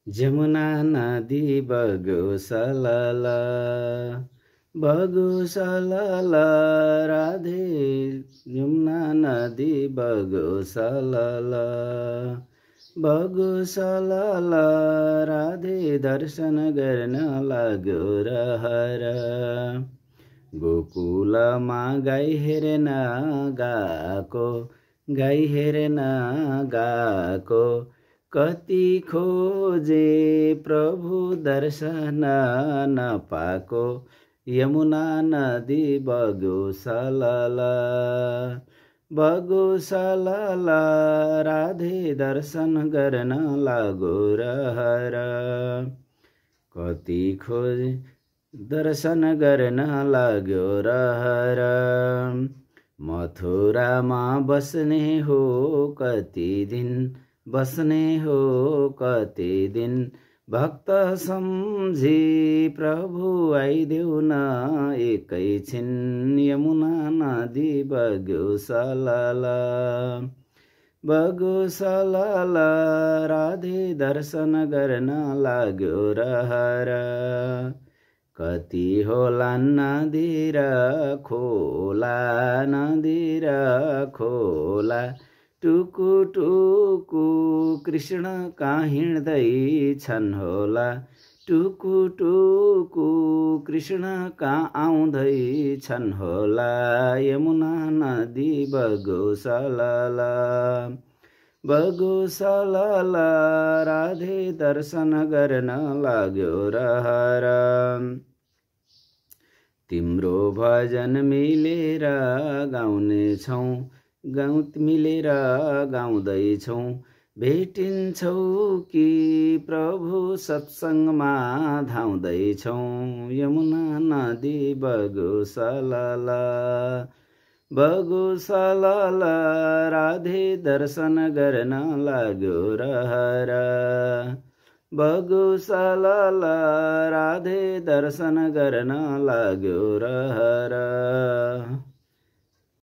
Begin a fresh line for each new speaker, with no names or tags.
जमुना नदी बग्यो सलल राधे। यमुना नदी बग्यो सलल राधे। दर्शन गर्न लाग्यो रहर। गोकुलमा गाई हेरेन गाको, गाई हेरेन गाको। कति खोजे प्रभु दर्शन नपाको। यमुना नदी बग्यो सलल राधे। दर्शन गर्न लागो रहर। कति खोजे दर्शन गर्न लाग्यो रहर। मथुरामा बस्ने हो कति दिन, बस्ने हो कति दिन। भक्त सम्झी प्रभु आइदेऊ न एकैछिन। यमुना नदी बग्यो सलल राधे। दर्शन गर्न लाग्यो रहर। कति होला नदी र खोला, नदी र खोला। टुकु टुकु कृष्ण कहाँ हिँड्दैछन् होला। टुकु टुकु कृष्ण कहाँ आउँदैछन् होला। यमुना नदी बग्यो सलल राधे। दर्शन गर्न लाग्यो रहर। तिम्रो भजन मिलेर गाउनेछौँ, मिलेर गाउँदैछौँ। भेटिन्छौ कि प्रभु सत्सङ्गमा धाउँदैछौँ। यमुना नदी बग्यो सलल राधे। दर्शन गर्न लाग्यो रहर। राधे। दर्शन गर्न लाग्यो रहर।